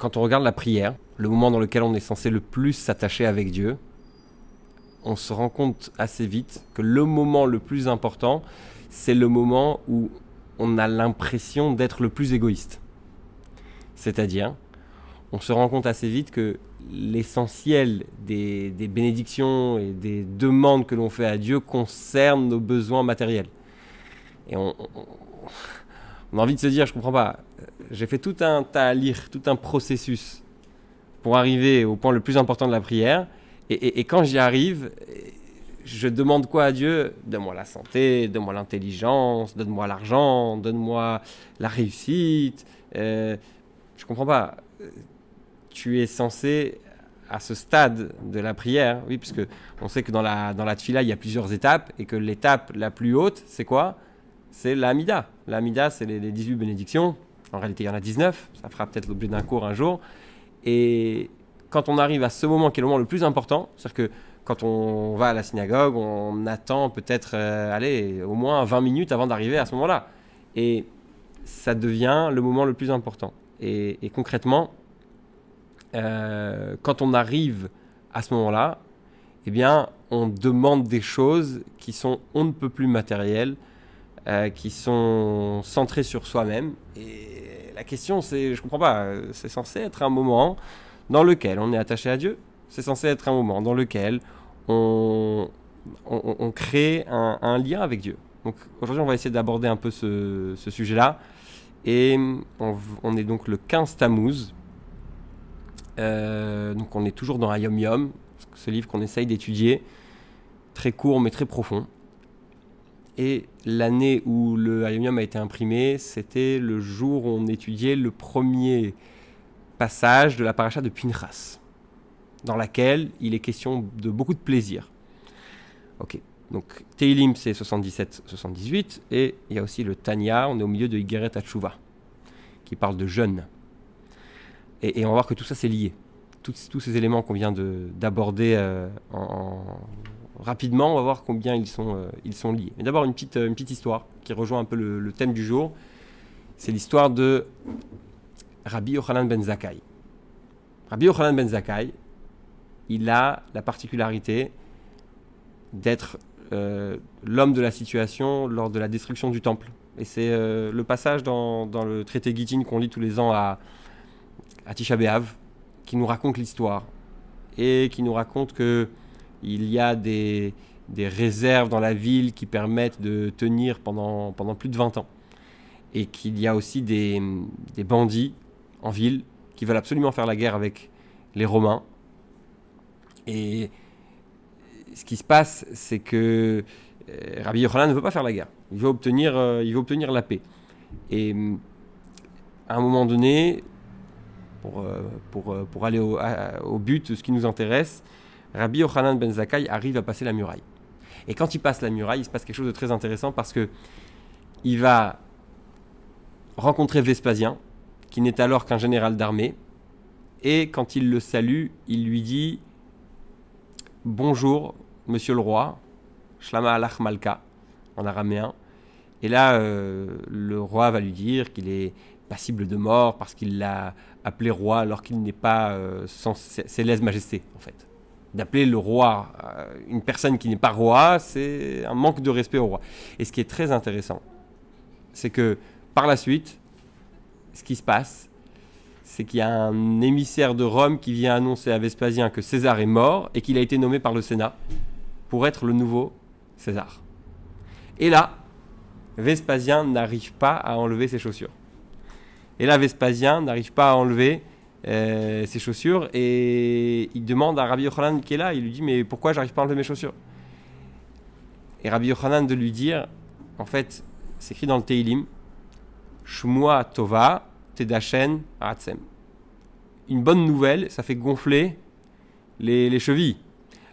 Quand on regarde la prière, le moment dans lequel on est censé le plus s'attacher avec Dieu, on se rend compte assez vite que le moment le plus important, c'est le moment où on a l'impression d'être le plus égoïste. C'est-à-dire, on se rend compte assez vite que l'essentiel des bénédictions et des demandes que l'on fait à Dieu concerne nos besoins matériels. Et on a envie de se dire, je comprends pas, j'ai fait tout un tas à lire, tout un processus pour arriver au point le plus important de la prière, et quand j'y arrive, je demande quoi à Dieu? Donne-moi la santé, donne-moi l'intelligence, donne-moi l'argent, donne-moi la réussite. Je comprends pas. Tu es censé, à ce stade de la prière, oui, puisque on sait que dans la tfila, il y a plusieurs étapes, et que l'étape la plus haute, c'est quoi? C'est l'Amida. L'Amida, c'est les 18 bénédictions. En réalité, il y en a 19. Ça fera peut-être l'objet d'un cours un jour. Et quand on arrive à ce moment qui est le moment le plus important, c'est-à-dire que quand on va à la synagogue, on attend peut-être au moins 20 minutes avant d'arriver à ce moment-là. Et ça devient le moment le plus important. Et concrètement, quand on arrive à ce moment-là, eh bien, on demande des choses qui sont on ne peut plus matérielles, qui sont centrées sur soi-même. Et la question, c'est, je comprends pas, c'est censé être un moment dans lequel on est attaché à Dieu. C'est censé être un moment dans lequel on crée un lien avec Dieu. Donc aujourd'hui, on va essayer d'aborder un peu ce sujet-là. Et on est donc le 15 Tammuz. Donc on est toujours dans Hayom Yom, ce livre qu'on essaye d'étudier, très court mais très profond. Et l'année où le Hayom Yom a été imprimé, c'était le jour où on étudiait le premier passage de la paracha de Pinchas, dans laquelle il est question de beaucoup de plaisir. Ok, donc Teilim c'est 77-78, et il y a aussi le Tanya, on est au milieu de Igeret HaTshuva, qui parle de jeûne. Et on va voir que tout ça c'est lié. Tous ces éléments qu'on vient d'aborder rapidement, on va voir combien ils sont liés. Mais d'abord une petite histoire qui rejoint un peu le thème du jour. C'est l'histoire de Rabbi Yochanan ben Zakkai. Rabbi Yochanan ben Zakkai, il a la particularité d'être l'homme de la situation lors de la destruction du temple. Et c'est le passage dans le traité Gittin qu'on lit tous les ans à Tisha B'Av, qui nous raconte l'histoire et qui nous raconte qu'il y a des réserves dans la ville qui permettent de tenir pendant plus de 20 ans. Et qu'il y a aussi des bandits en ville qui veulent absolument faire la guerre avec les Romains. Et ce qui se passe, c'est que Rabbi Yochanan ne veut pas faire la guerre. Il veut obtenir la paix. Et à un moment donné, pour aller au but, ce qui nous intéresse, Rabbi Yochanan ben Zakkai arrive à passer la muraille. Et quand il passe la muraille, il se passe quelque chose de très intéressant parce que il va rencontrer Vespasien, qui n'est alors qu'un général d'armée, et quand il le salue, il lui dit « Bonjour, monsieur le roi, Shlama alach malka » en araméen. Et là, le roi va lui dire qu'il est passible de mort parce qu'il l'a appelé roi alors qu'il n'est pas c'est lèse-majesté, en fait. D'appeler le roi une personne qui n'est pas roi, c'est un manque de respect au roi. Et ce qui est très intéressant, c'est que par la suite, ce qui se passe, c'est qu'il y a un émissaire de Rome qui vient annoncer à Vespasien que César est mort et qu'il a été nommé par le Sénat pour être le nouveau César. Et là, Vespasien n'arrive pas à enlever ses chaussures. Et là, Vespasien n'arrive pas à enlever ses chaussures et il demande à Rabbi Yochanan qui est là, il lui dit « Mais pourquoi j'arrive pas à enlever mes chaussures ?» Et Rabbi Yochanan de lui dire, en fait, c'est écrit dans le Teilim, « Shmua tova tedashen haratzem » Une bonne nouvelle, ça fait gonfler les chevilles.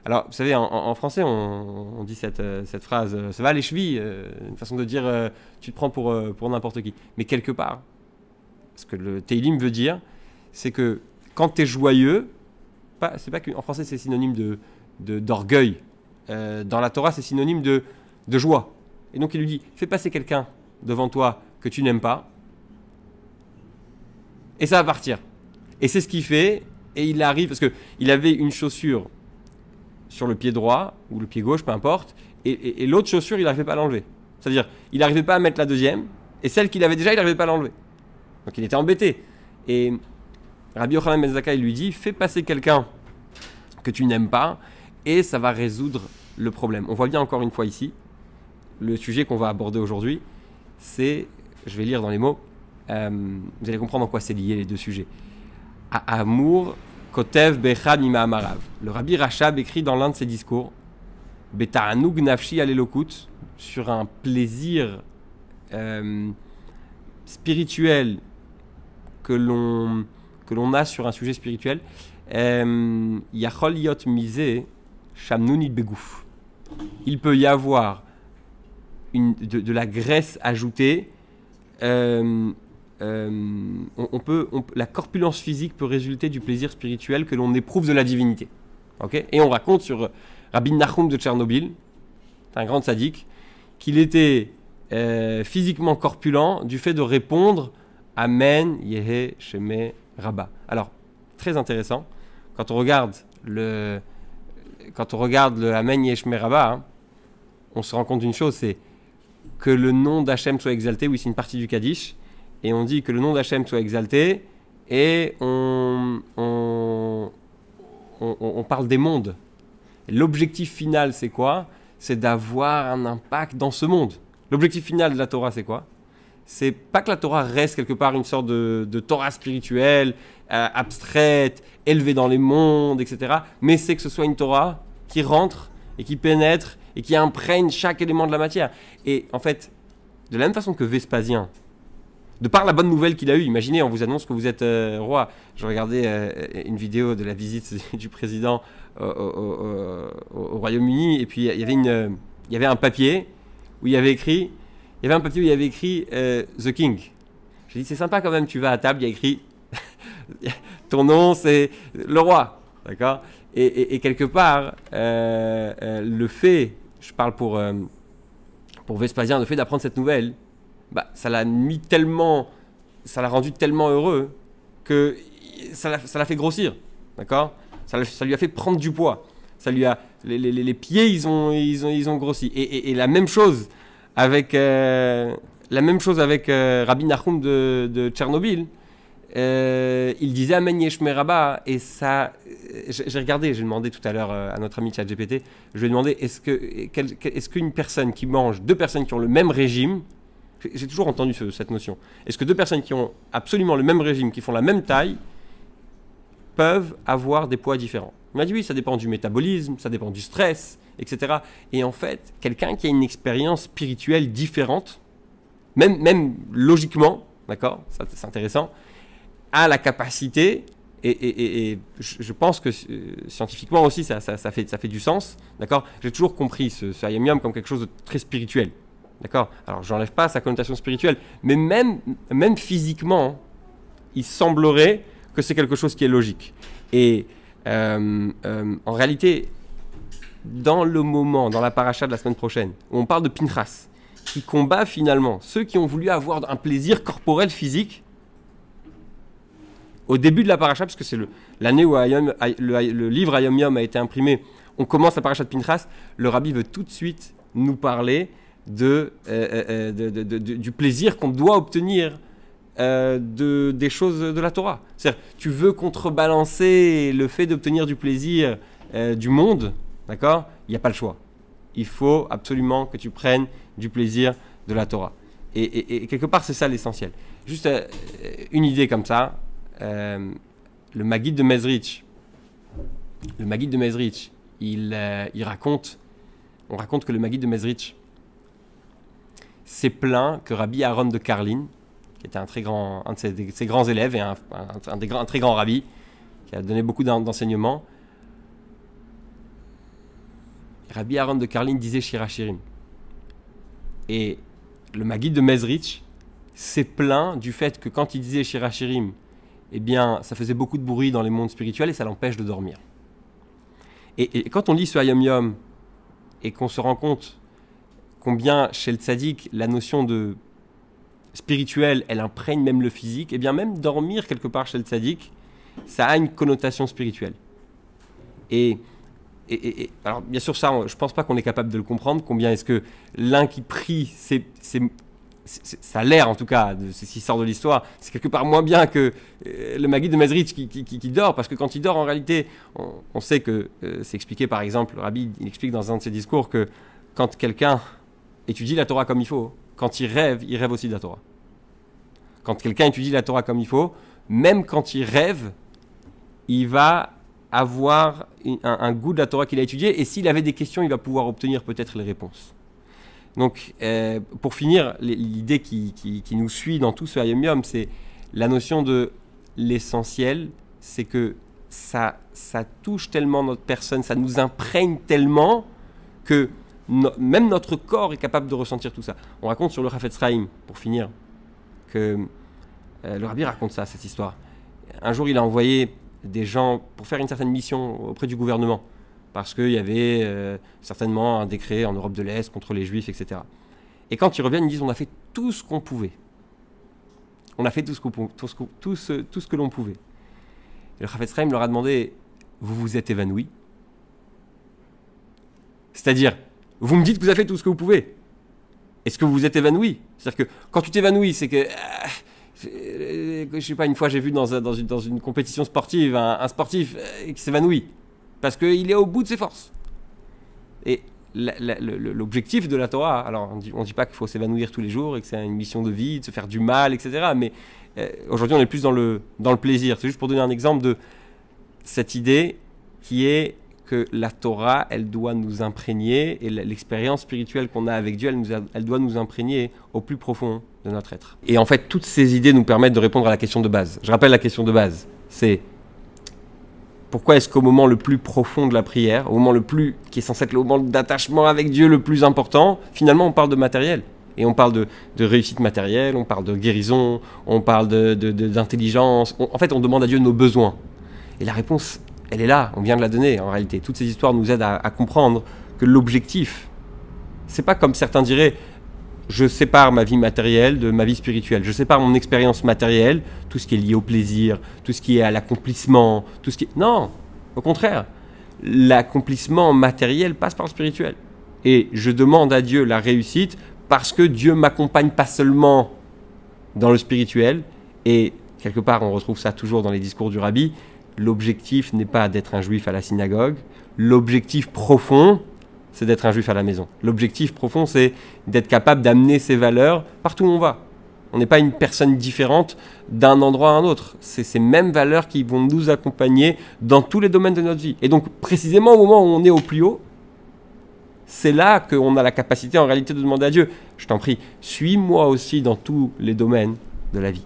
Alors, vous savez, en français, on dit cette phrase, ça va les chevilles, une façon de dire, tu te prends pour n'importe qui. Mais quelque part, ce que le Teilim veut dire, c'est que quand tu es joyeux, c'est pas qu'en français c'est synonyme d'orgueil, dans la Torah c'est synonyme de joie. Et donc il lui dit, fais passer quelqu'un devant toi que tu n'aimes pas, et ça va partir. Et c'est ce qu'il fait, et il arrive, parce qu'il avait une chaussure sur le pied droit, ou le pied gauche, peu importe, et l'autre chaussure, il n'arrivait pas à l'enlever. C'est-à-dire, il n'arrivait pas à mettre la deuxième, et celle qu'il avait déjà, il n'arrivait pas à l'enlever. Donc il était embêté. Et Rabbi Yochanan ben Zakkai lui dit, fais passer quelqu'un que tu n'aimes pas, et ça va résoudre le problème. On voit bien encore une fois ici, le sujet qu'on va aborder aujourd'hui, c'est, je vais lire dans les mots, vous allez comprendre en quoi c'est lié les deux sujets. Amour, Kotev Bechad Mima Amarav. Le Rabbi Rachab écrit dans l'un de ses discours, Beta'anug Nafshi Alelokut, sur un plaisir spirituel que l'on a sur un sujet spirituel. Yachol Yot Mise Shamnunit Begouf. Il peut y avoir de la graisse ajoutée. La corpulence physique peut résulter du plaisir spirituel que l'on éprouve de la divinité. Okay, et on raconte sur Rabbi Nachum de Tchernobyl, un grand tzaddik, qu'il était physiquement corpulent du fait de répondre Amen Yehe Sheme Rabba. Alors, très intéressant, quand on regarde le Amen Yehe Sheme Rabba, hein, on se rend compte d'une chose, c'est que le nom d'Hachem soit exalté. Oui, c'est une partie du Kaddish. Et on dit que le nom d'Hachem soit exalté, et on parle des mondes. L'objectif final, c'est quoi? C'est d'avoir un impact dans ce monde. L'objectif final de la Torah, c'est quoi? C'est pas que la Torah reste quelque part une sorte de Torah spirituelle, abstraite, élevée dans les mondes, etc. Mais c'est que ce soit une Torah qui rentre et qui pénètre et qui imprègne chaque élément de la matière. Et en fait, de la même façon que Vespasien, de par la bonne nouvelle qu'il a eue, imaginez, on vous annonce que vous êtes roi. Je regardais une vidéo de la visite du président au Royaume-Uni, et puis il y avait un papier où il y avait écrit, The King. J'ai dit, c'est sympa quand même, tu vas à table, il y a écrit ton nom, c'est le roi, d'accord? Et quelque part, le fait, je parle pour Vespasien, le fait d'apprendre cette nouvelle, bah, ça l'a rendu tellement heureux que ça l'a fait grossir, d'accord? Ça lui a fait prendre du poids. Les pieds, ils ont grossi. Et la même chose avec Rabbi Nachum de Tchernobyl. Il disait Amen Yeshme Rabba, et ça, j'ai demandé tout à l'heure à notre ami ChatGPT, je lui ai demandé est-ce qu'une personne qui mange, deux personnes qui ont le même régime, j'ai toujours entendu cette notion, est-ce que deux personnes qui ont absolument le même régime, qui font la même taille, peuvent avoir des poids différents? Il m'a dit oui, ça dépend du métabolisme, ça dépend du stress, etc. Et en fait, quelqu'un qui a une expérience spirituelle différente, même logiquement, d'accord, ça c'est intéressant, a la capacité, et je pense que scientifiquement aussi ça fait du sens, d'accord. J'ai toujours compris ce Hayom Yom comme quelque chose de très spirituel, d'accord. Alors j'enlève pas sa connotation spirituelle, mais même physiquement, il semblerait que c'est quelque chose qui est logique. Et en réalité, dans la paracha de la semaine prochaine, où on parle de Pinchas, qui combat finalement ceux qui ont voulu avoir un plaisir corporel physique, au début de la paracha, puisque c'est l'année où le livre Hayom Yom a été imprimé, on commence la paracha de Pinchas, le rabbi veut tout de suite nous parler du plaisir qu'on doit obtenir des choses de la Torah. C'est-à-dire, tu veux contrebalancer le fait d'obtenir du plaisir du monde, d'accord? Il n'y a pas le choix. Il faut absolument que tu prennes du plaisir de la Torah. Et quelque part, c'est ça l'essentiel. Juste une idée comme ça. Le Maggid de Mezrich, on raconte que le Maggid de Mezrich s'est plaint que Rabbi Aaron de Karlin, qui était un de ses grands élèves et un très grand rabbi, qui a donné beaucoup d'enseignements, Rabbi Aaron de Karlin disait Shir HaShirim. Et le Maggid de Mezrich s'est plaint du fait que quand il disait Shir HaShirim, eh bien, ça faisait beaucoup de bruit dans les mondes spirituels et ça l'empêche de dormir. Et quand on lit ce Hayom Yom et qu'on se rend compte combien chez le tzaddik la notion de spirituel, elle imprègne même le physique, eh bien même dormir quelque part chez le tzaddik, ça a une connotation spirituelle. Et alors, bien sûr, ça, je ne pense pas qu'on est capable de le comprendre. Combien est-ce que l'un qui prie, ça a l'air en tout cas, ce qui sort de l'histoire, c'est quelque part moins bien que le Maguide de Mezrich qui dort, parce que quand il dort, en réalité, on sait que c'est expliqué par exemple, le Rabbi il explique dans un de ses discours que quand quelqu'un étudie la Torah comme il faut, quand il rêve aussi de la Torah. Quand quelqu'un étudie la Torah comme il faut, même quand il rêve, il va avoir un goût de la Torah qu'il a étudié, et s'il avait des questions, il va pouvoir obtenir peut-être les réponses. Donc, pour finir, l'idée qui nous suit dans tout ce Hayom Yom, c'est la notion de l'essentiel, c'est que ça touche tellement notre personne, ça nous imprègne tellement que même notre corps est capable de ressentir tout ça. On raconte sur le Chafetz Chaim, pour finir, que le Rabbi raconte ça, cette histoire. Un jour, il a envoyé des gens pour faire une certaine mission auprès du gouvernement, parce qu'il y avait certainement un décret en Europe de l'Est contre les Juifs, etc. Et quand ils reviennent, ils disent on a fait tout ce qu'on pouvait. On a fait tout ce que l'on pouvait. Et le Chafetz Chaim leur a demandé vous vous êtes évanoui? C'est-à-dire, vous me dites que vous avez fait tout ce que vous pouvez. Est-ce que vous vous êtes évanoui? C'est-à-dire que quand tu t'évanouis, c'est que je sais pas, une fois j'ai vu dans une compétition sportive un sportif qui s'évanouit parce qu'il est au bout de ses forces. Et l'objectif de la Torah, alors on dit pas qu'il faut s'évanouir tous les jours et que c'est une mission de vie, de se faire du mal, etc. Mais aujourd'hui on est plus dans le plaisir. C'est juste pour donner un exemple de cette idée qui est que la Torah, elle doit nous imprégner, et l'expérience spirituelle qu'on a avec Dieu, elle doit nous imprégner au plus profond de notre être. Et en fait, toutes ces idées nous permettent de répondre à la question de base. Je rappelle la question de base, c'est pourquoi est-ce qu'au moment le plus profond de la prière, au moment qui est censé être le moment d'attachement avec Dieu le plus important, finalement on parle de matériel. Et on parle de réussite matérielle, on parle de guérison, on parle d'intelligence. En fait, on demande à Dieu nos besoins. Et la réponse, elle est là, on vient de la donner en réalité. Toutes ces histoires nous aident à comprendre que l'objectif, c'est pas comme certains diraient, je sépare ma vie matérielle de ma vie spirituelle. Je sépare mon expérience matérielle, tout ce qui est lié au plaisir, tout ce qui est à l'accomplissement, tout ce qui est... Non, au contraire, l'accomplissement matériel passe par le spirituel. Et je demande à Dieu la réussite parce que Dieu m'accompagne pas seulement dans le spirituel, et quelque part on retrouve ça toujours dans les discours du Rabbi. L'objectif n'est pas d'être un juif à la synagogue. L'objectif profond, c'est d'être un juif à la maison. L'objectif profond, c'est d'être capable d'amener ces valeurs partout où on va. On n'est pas une personne différente d'un endroit à un autre. C'est ces mêmes valeurs qui vont nous accompagner dans tous les domaines de notre vie. Et donc, précisément au moment où on est au plus haut, c'est là qu'on a la capacité en réalité de demander à Dieu, je t'en prie, suis-moi aussi dans tous les domaines de la vie.